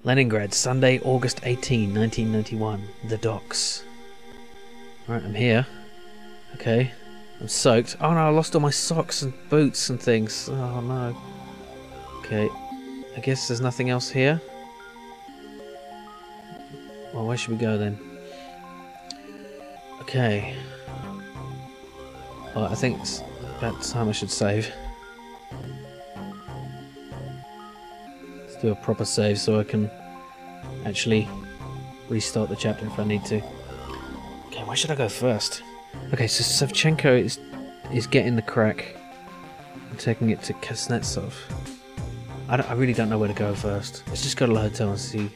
Leningrad, Sunday, August 18, 1991. The docks. Right, I'm here. Okay. I'm soaked. Oh no, I lost all my socks and boots and things. Oh no. Okay. I guess there's nothing else here. Well, where should we go then? Okay. Well, I think it's about time I should save. Let's do a proper save so I can actually restart the chapter if I need to. Okay, where should I go first? Okay, so Savchenko is getting the crack and taking it to Kuznetsov. I really don't know where to go first. Let's just go to the hotel and see.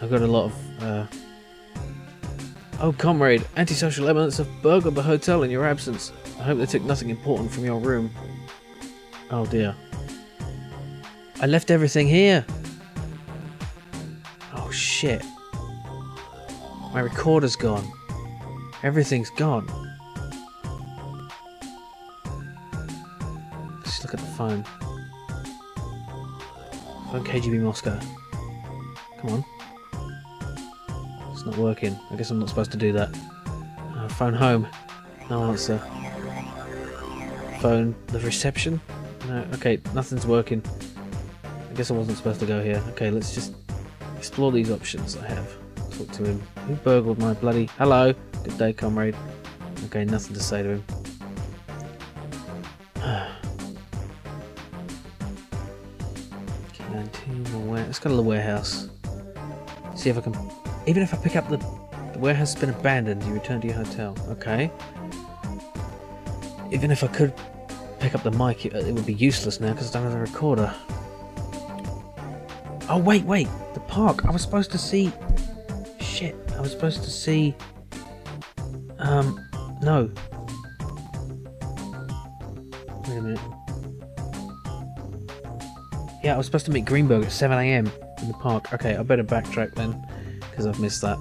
I've got a lot of Oh comrade, antisocial elements have burgled the hotel in your absence. I hope they took nothing important from your room. Oh dear. I left everything here! Oh shit. My recorder's gone. Everything's gone. Let's look at the phone. Phone KGB Moscow. Come on. It's not working. I guess I'm not supposed to do that. Phone home. No answer. Phone the reception? No. Okay, nothing's working. I guess I wasn't supposed to go here. Okay, let's just explore these options I have. Talk to him. Who burgled my bloody... Hello! Good day, comrade. Okay, nothing to say to him. Let's go to the warehouse. See if I can... Even if I pick up the warehouse has been abandoned, you return to your hotel. Okay. Even if I could pick up the mic, it would be useless now because I don't have the recorder. Oh, wait. The park. I was supposed to see... Shit. I was supposed to see... No. Wait a minute. Yeah, I was supposed to meet Greenberg at 7 AM in the park. Okay, I better backtrack then, because I've missed that.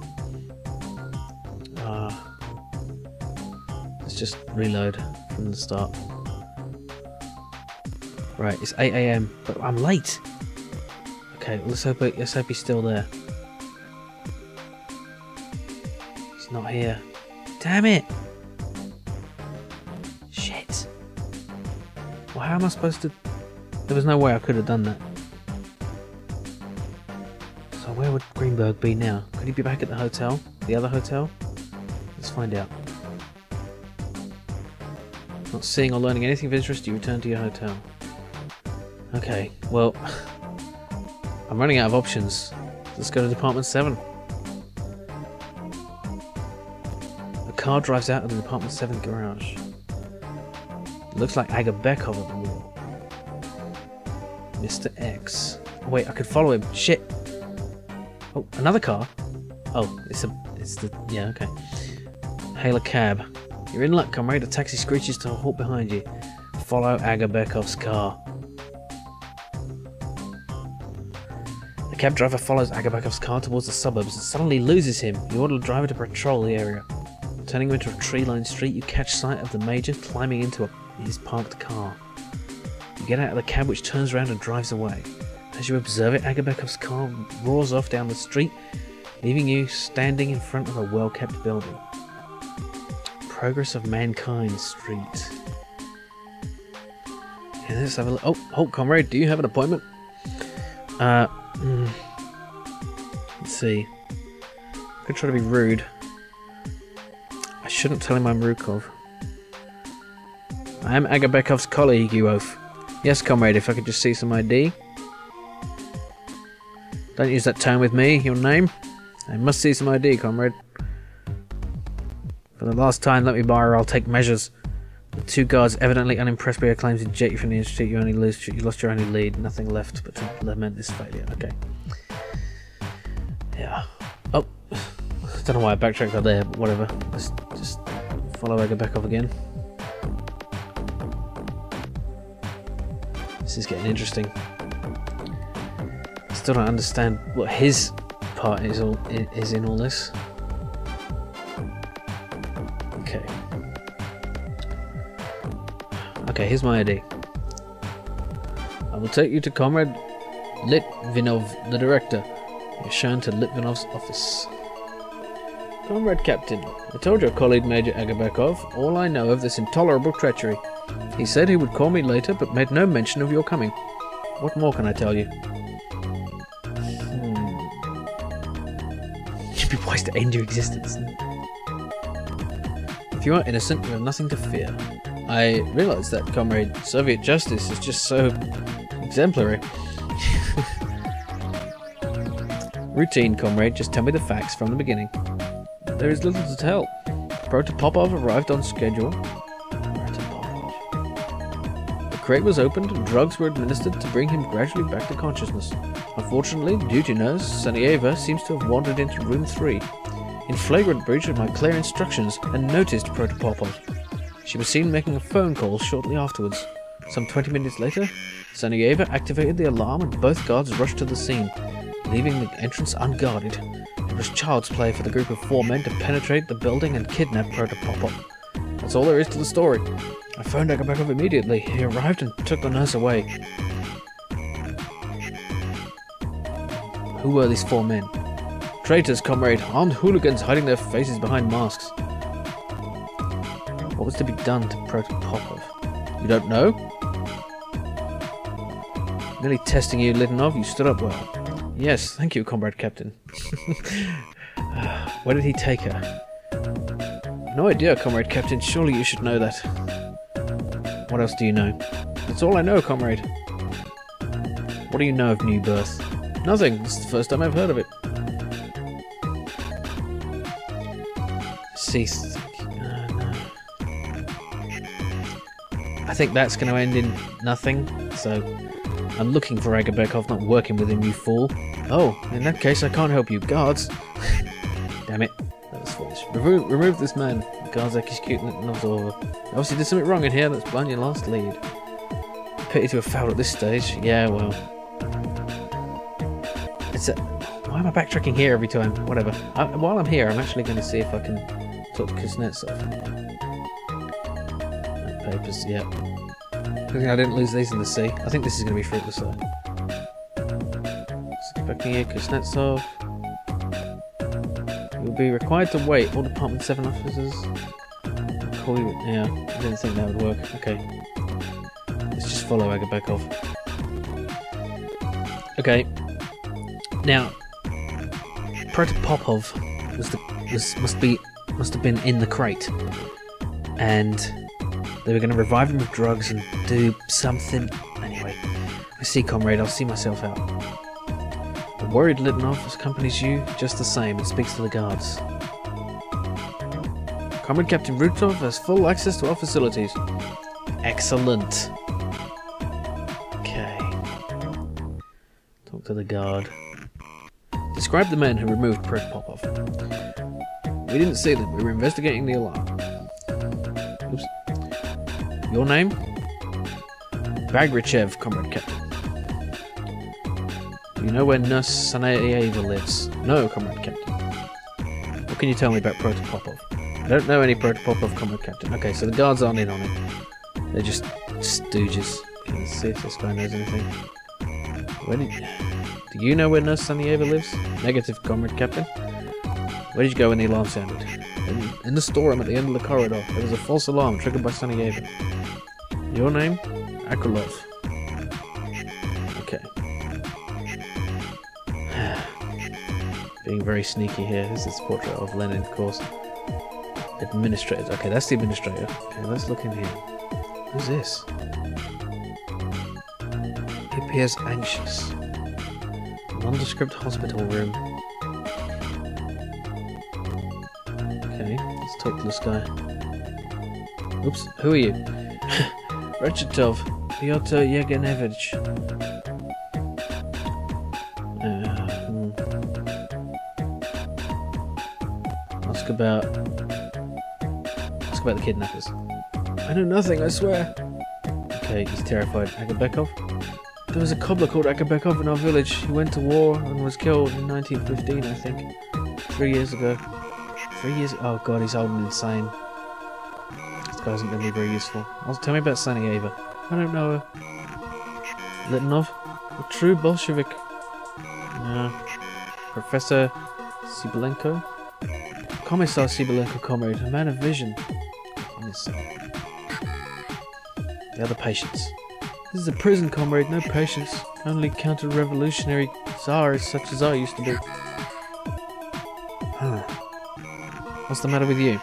Let's just reload from the start. Right, it's 8 AM, but I'm late. Okay, let's hope he's still there. He's not here. Damn it! Shit. Well, how am I supposed to... There was no way I could have done that. So where would Greenberg be now? Could he be back at the hotel? The other hotel? Let's find out. Not seeing or learning anything of interest, you return to your hotel. Okay, well... I'm running out of options. Let's go to Department 7. A car drives out of the Department 7 garage. It looks like Agabekov at the wheel. Mr. X. Oh, wait, I could follow him. Shit. Oh, another car? Oh, it's the... Yeah, okay. Hail a cab. You're in luck, comrade. A taxi screeches to a halt behind you. Follow Agabekov's car. The cab driver follows Agabekov's car towards the suburbs and suddenly loses him. You order the driver to patrol the area. Turning him into a tree-lined street, you catch sight of the major climbing into his parked car. You get out of the cab, which turns around and drives away. As you observe it, Agabekov's car roars off down the street, leaving you standing in front of a well-kept building. Progress of Mankind Street. Okay, let's have a look. Oh, halt, comrade, do you have an appointment? Let's see. I could try to be rude. I shouldn't tell him I'm Rukov. I am Agabekov's colleague, you oaf. Yes, comrade, if I could just see some ID. Don't use that tone with me. Your name? I must see some ID, comrade. For the last time, let me by or I'll take measures. The two guards, evidently unimpressed by your claims to eject you from the institute. You lost your only lead. Nothing left but to lament this failure. Okay. Yeah. Oh. I don't know why I backtracked out there, but whatever. Let's just follow Agabekov again. This is getting interesting. I still don't understand what his part is in all this. Okay. Okay, here's my ID. I will take you to Comrade Litvinov, the director. You're shown to Litvinov's office. Comrade Captain, I told your colleague Major Agabekov all I know of this intolerable treachery. He said he would call me later, but made no mention of your coming. What more can I tell you? You'd be wise to end your existence. If you are innocent, you have nothing to fear. I realize that, comrade. Soviet justice is just so exemplary. Routine, comrade. Just tell me the facts from the beginning. There is little to tell. Protopopov arrived on schedule. The crate was opened and drugs were administered to bring him gradually back to consciousness. Unfortunately, the duty nurse, Sanieva, seems to have wandered into room 3, in flagrant breach of my clear instructions, and noticed Protopopov. She was seen making a phone call shortly afterwards. Some 20 minutes later, Sanieva activated the alarm and both guards rushed to the scene, leaving the entrance unguarded. It was child's play for the group of 4 men to penetrate the building and kidnap Protopopov. That's all there is to the story. I phoned Agabekov immediately. He arrived and took the nurse away. Who were these 4 men? Traitors, comrade. Armed hooligans hiding their faces behind masks. What was to be done to Protopopov? You don't know? Merely testing you, Litvinov. You stood up well. Yes, thank you, comrade captain. Where did he take her? No idea, comrade captain. Surely you should know that. What else do you know? That's all I know, comrade. What do you know of New Birth? Nothing. This is the first time I've heard of it. Cease. No. I think that's going to end in nothing, so I'm looking for Agabekov, not working with him, you fool. Oh, in that case I can't help you. Guards! Damn it. That was foolish. Remove this man. The guards executing it, not over. Obviously did something wrong in here, let's blind your last lead. Pity to have fouled at this stage. Yeah, well. Why am I backtracking here every time? Whatever. While I'm here, I'm actually going to see if I can talk to Kuznetsov. Papers, yeah. Good thing I didn't lose these in the sea. I think this is going to be fruitless though. Expecting you, Kuznetsov. You will be required to wait. All Department 7 officers. I'll call you. Yeah, I didn't think that would work. Okay. Let's just follow Agabekov. Okay. Now, Protopopov must have been in the crate, and they were going to revive him with drugs and do something. Anyway, I see, comrade. I'll see myself out. The worried Litvinov accompanies you just the same and speaks to the guards. Comrade Captain Rutov has full access to our facilities. Excellent. Okay. Talk to the guard. Describe the men who removed Protopopov. We didn't see them. We were investigating the alarm. Oops. Your name? Bagrichev, comrade captain. Do you know where Nurse Sanaeva lives? No, comrade captain. What can you tell me about Protopopov? I don't know any Protopopov, comrade captain. Okay, so the guards aren't in on it. They're just stooges. Okay, let's see if this guy knows anything. Do you know where Nurse Sanieva lives? Negative, comrade captain. Where did you go when the alarm sounded? In the storeroom at the end of the corridor. There was a false alarm triggered by Sanieva. Your name? Akrolov. Okay. Being very sneaky here. This is a portrait of Lenin, of course. Administrator. Okay, that's the administrator. Okay, let's look in here. Who's this? He appears anxious. Nondescript hospital room. Okay, let's talk to this guy. Oops, who are you? Rechetov, Pyotr Yevgenevich. Ask about the kidnappers. I know nothing, I swear. Okay, he's terrified. Agabekov? There was a cobbler called Agabekov in our village. He went to war and was killed in 1915, I think. 3 years ago. 3 years? Oh god, he's old and insane. This guy isn't going to be very useful. Tell me about Sanieva. I don't know her. Litvinov, a true Bolshevik. Professor Sibilenko. Commissar Sibilenko, comrade, a man of vision. Commissar. The other patients. This is a prison, comrade, no patience. Only counter-revolutionary czars such as I used to be. What's the matter with you?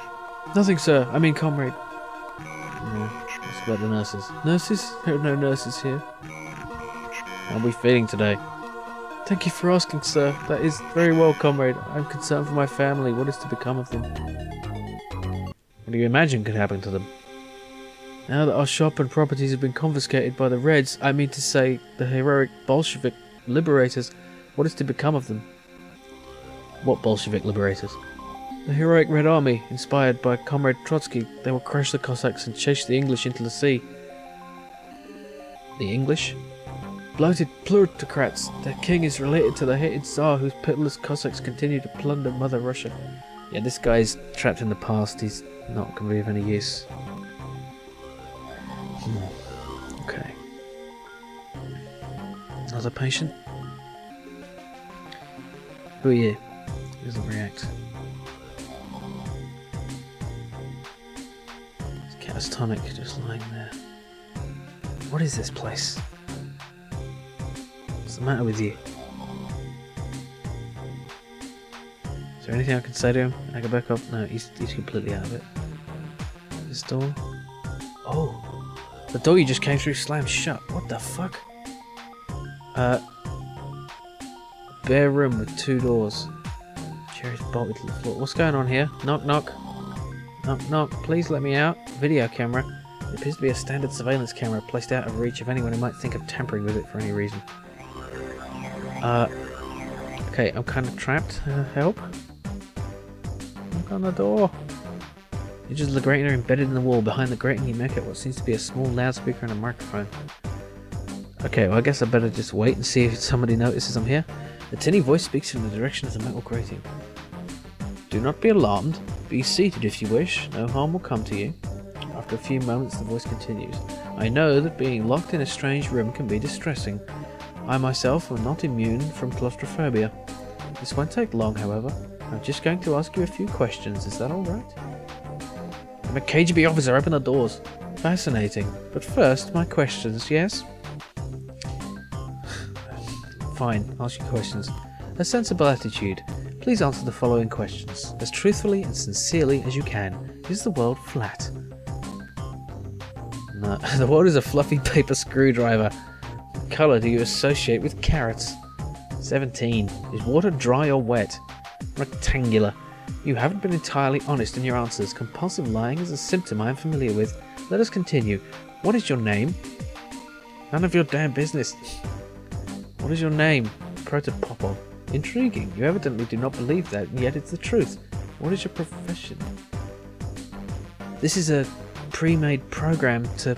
Nothing, sir. I mean, comrade. What's about the nurses? Nurses? There are no nurses here. How are we feeling today? Thank you for asking, sir. That is very well, comrade. I'm concerned for my family. What is to become of them? What do you imagine could happen to them? Now that our shop and properties have been confiscated by the Reds, I mean to say, the heroic Bolshevik liberators, what is to become of them? What Bolshevik liberators? The heroic Red Army, inspired by Comrade Trotsky, they will crush the Cossacks and chase the English into the sea. The English? Bloated plutocrats. Their king is related to the hated Tsar whose pitiless Cossacks continue to plunder Mother Russia. Yeah, this guy's trapped in the past. He's not going to be of any use. Okay. Another patient? Who are you? He doesn't react. It's catatonic, just lying there. What is this place? What's the matter with you? Is there anything I can say to him? Can I go back up? No, he's completely out of it. This door? Oh! The door you just came through slammed shut. What the fuck? Bare room with 2 doors. Chair is bolted to the floor. What's going on here? Knock, knock. Knock, knock. Please let me out. Video camera. It appears to be a standard surveillance camera placed out of reach of anyone who might think of tampering with it for any reason. Okay, I'm kind of trapped. Help? Knock on the door. Edges of the grating are embedded in the wall. Behind the grating you make out what seems to be a small loudspeaker and a microphone. Okay, well I guess I better just wait and see if somebody notices I'm here. A tinny voice speaks from the direction of the metal grating. Do not be alarmed. Be seated if you wish. No harm will come to you. After a few moments the voice continues. I know that being locked in a strange room can be distressing. I myself am not immune from claustrophobia. This won't take long, however. I'm just going to ask you a few questions. Is that alright? I'm a KGB officer. Open the doors. Fascinating. But first, my questions, yes? Fine, ask your questions. A sensible attitude. Please answer the following questions, as truthfully and sincerely as you can. Is the world flat? No, the world is a fluffy paper screwdriver. What colour do you associate with carrots? 17. Is water dry or wet? Rectangular. You haven't been entirely honest in your answers. Compulsive lying is a symptom I am familiar with. Let us continue. What is your name? None of your damn business. What is your name? Protopopov. Intriguing. You evidently do not believe that, and yet it's the truth. What is your profession? This is a pre-made program to...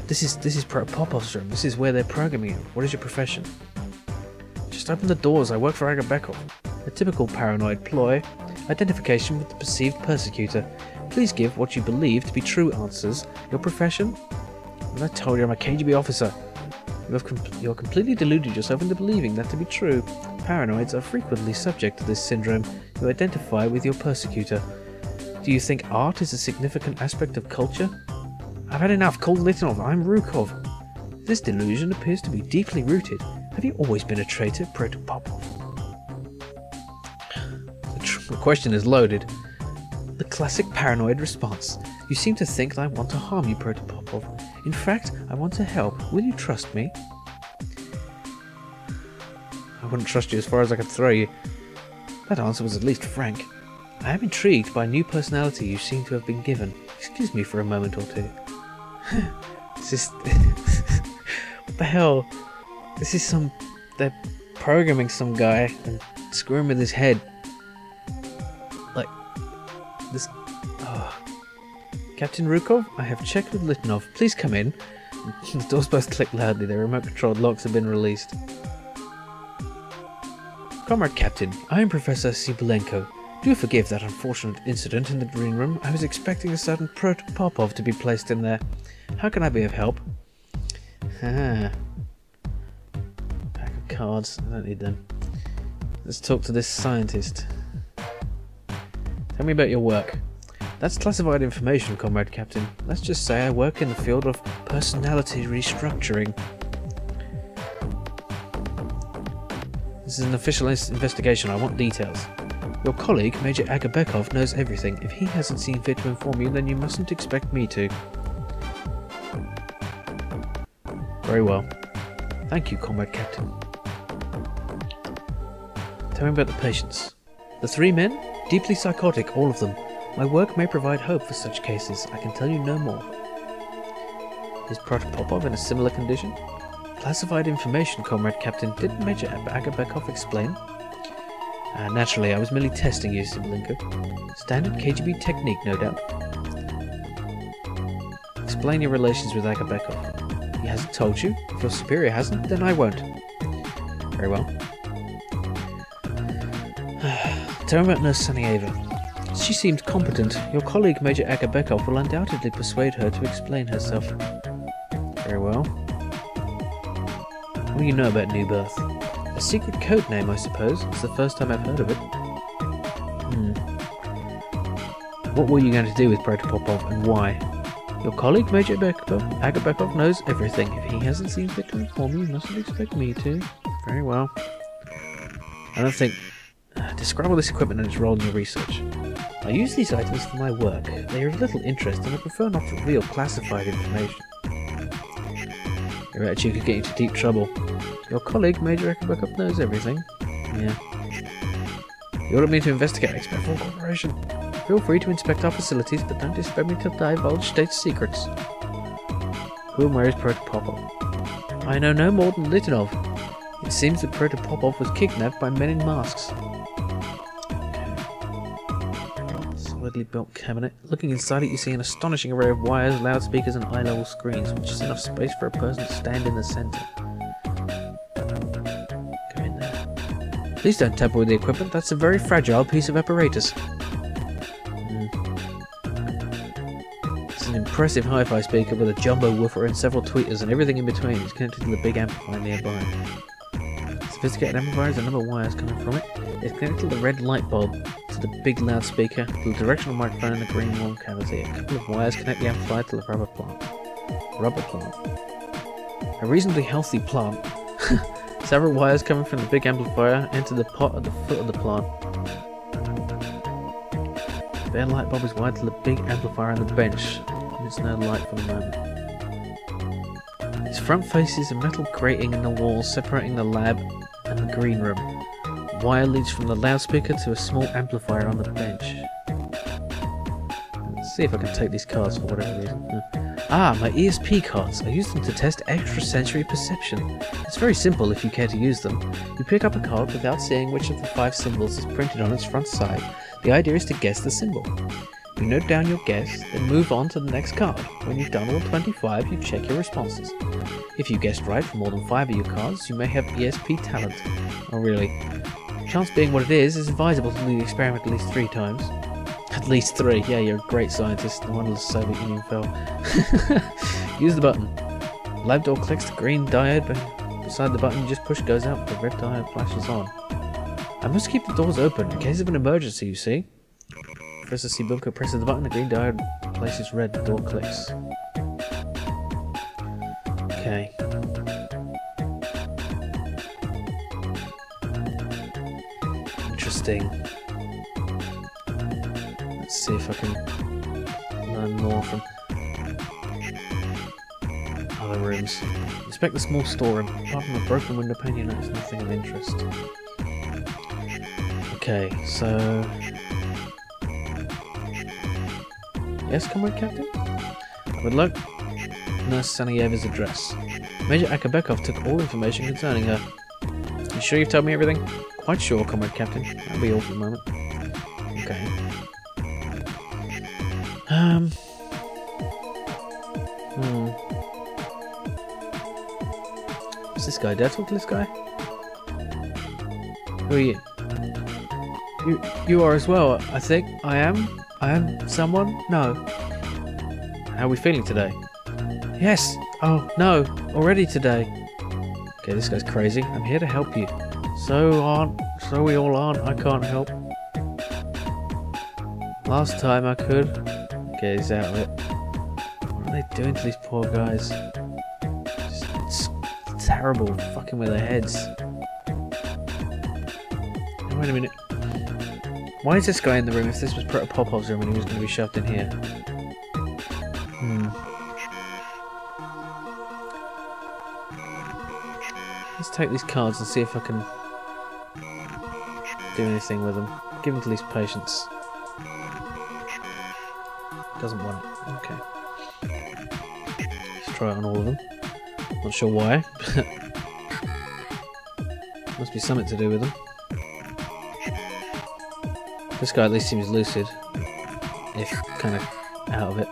This is Protopopov's room. This is where they're programming you. What is your profession? Just open the doors. I work for Agabekov. A typical paranoid ploy. Identification with the perceived persecutor. Please give what you believe to be true answers. Your profession? As I told you, I'm a KGB officer. You're completely deluded yourself into believing that to be true. Paranoids are frequently subject to this syndrome. You identify with your persecutor. Do you think art is a significant aspect of culture? I've had enough. Call Litvinov. I'm Rukov. This delusion appears to be deeply rooted. Have you always been a traitor, Protopopov? The question is loaded. The classic paranoid response. You seem to think that I want to harm you, Protopopov. In fact, I want to help. Will you trust me? I wouldn't trust you as far as I could throw you. That answer was at least frank. I am intrigued by a new personality you seem to have been given. Excuse me for a moment or two. This is... What the hell? This is some... They're programming some guy and screwing with his head. Like... This... Oh. Captain Rukov, I have checked with Litvinov. Please come in. The doors both click loudly. Their remote-controlled locks have been released. Comrade Captain, I am Professor Sibilenko. Do forgive that unfortunate incident in the green room. I was expecting a certain Protopopov to be placed in there. How can I be of help? Haha. Pack of cards. I don't need them. Let's talk to this scientist. Tell me about your work. That's classified information, Comrade Captain. Let's just say I work in the field of personality restructuring. This is an official investigation. I want details. Your colleague, Major Agabekov, knows everything. If he hasn't seen fit to inform you, then you mustn't expect me to. Very well. Thank you, Comrade Captain. Tell me about the patients. The 3 men? Deeply psychotic, all of them. My work may provide hope for such cases. I can tell you no more. Is Protopopov in a similar condition? Classified information, Comrade Captain. Didn't Major Agabekov explain? Naturally, I was merely testing you, Sibilenko. Standard KGB technique, no doubt. Explain your relations with Agabekov. He hasn't told you? If your superior hasn't, then I won't. Very well. Tell me about Nurse Sanieva. She seemed competent. Your colleague, Major Agabekov, will undoubtedly persuade her to explain herself. Very well. What do you know about New Birth? A secret code name, I suppose. It's the first time I've heard of it. What were you going to do with Protopopov, and why? Your colleague, Major Agabekov, knows everything. If he hasn't seen fit to inform you, you mustn't expect me to. Very well. I don't think... describe all this equipment and its role in your research. I use these items for my work. They are of little interest, and I prefer not to reveal classified information. Your attitude could get you into deep trouble. Your colleague, Major Agabekov, knows everything. Yeah. You ordered me to investigate. I expect full cooperation. Feel free to inspect our facilities, but don't expect me to divulge state secrets. Who and where is Protopopov? I know no more than Litinov. It seems that Protopopov was kidnapped by men in masks. Solidly built cabinet. Looking inside it, you see an astonishing array of wires, loudspeakers, and eye-level screens, which is enough space for a person to stand in the centre. Go in there. Please don't tamper with the equipment. That's a very fragile piece of apparatus. It's an impressive hi-fi speaker with a jumbo woofer and several tweeters and everything in between. It's connected to the big amplifier nearby. Sophisticated amplifiers and other wires coming from it. It's connected to the red light bulb, to the big loudspeaker, to the directional microphone and the green warm cavity. A couple of wires connect the amplifier to the rubber plant. Rubber plant. A reasonably healthy plant. Several wires coming from the big amplifier enter the pot at the foot of the plant. The bare light bulb is wired to the big amplifier on the bench, and it's no light for the moment. Its front faces a metal grating in the wall separating the lab and the green room. Wire leads from the loudspeaker to a small amplifier on the bench. Let's see if I can take these cards for whatever reason. Ah, my ESP cards. I use them to test extrasensory perception. It's very simple if you care to use them. You pick up a card without seeing which of the 5 symbols is printed on its front side. The idea is to guess the symbol. You note down your guess, then move on to the next card. When you've done all 25, you check your responses. If you guessed right for more than 5 of your cards, you may have ESP talent. Oh really? Chance being what it is advisable to do the experiment at least 3 times. At least 3, yeah, you're a great scientist. No wonder the Soviet Union fell. Use the button. The lab door clicks, the green diode beside the button you just push goes out, the red diode flashes on. I must keep the doors open in case of an emergency, you see. Professor Sibunko presses the button, the green diode places red, the door clicks. Okay. Interesting. Let's see if I can learn more from other rooms. Inspect the small storeroom. Apart from a broken window pane, you notice nothing of interest. Okay, so... Yes, Comrade Captain? I would like Nurse Sanieva's address. Major Agabekov took all information concerning her. You sure you've told me everything? Quite sure, Comrade Captain. That'll be all for the moment. Okay. What's this guy? Did I talk to this guy? Who are you? You are as well, I think. I am someone? No. How are we feeling today? Yes, Oh, no. Already today. Okay, this guy's crazy. I'm here to help you. So we all aren't. I can't help. Last time I could. Okay, he's out of it. What are they doing to these poor guys? Just, it's terrible. Fucking with their heads. Oh, wait a minute. Why is this guy in the room? If this was Popov's room and he was going to be shoved in here. Let's take these cards and see if I can do anything with them. Give them to these patients. Doesn't want it. Okay. Let's try it on all of them. Not sure why. Must be something to do with them. This guy at least seems lucid. If kind of out of it.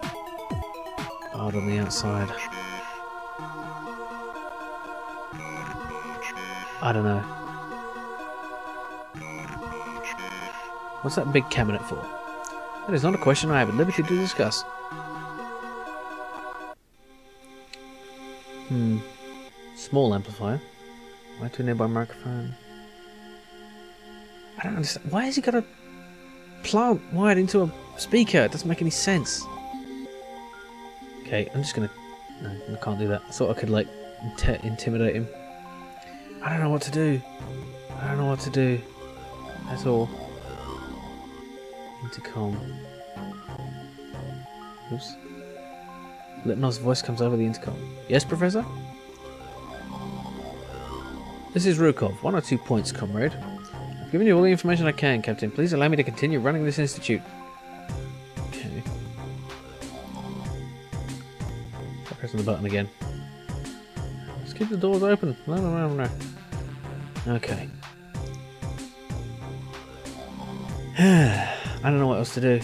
Hard on the outside. I don't know. What's that big cabinet for? That is not a question I have at liberty to discuss. Small amplifier. Why to a nearby microphone? I don't understand. Why has he got a plant wired into a speaker? It doesn't make any sense. Okay, I'm just gonna... No, I can't do that. I thought I could, like, intimidate him. I don't know what to do. I don't know what to do. At all. Intercom. Oops. Lipnov's voice comes over the intercom. Yes, Professor? This is Rukov. 1 or 2 points, comrade. I've given you all the information I can, Captain. Please allow me to continue running this institute. Okay. Stop pressing the button again. Let's keep the doors open. No. Okay. I don't know what else to do.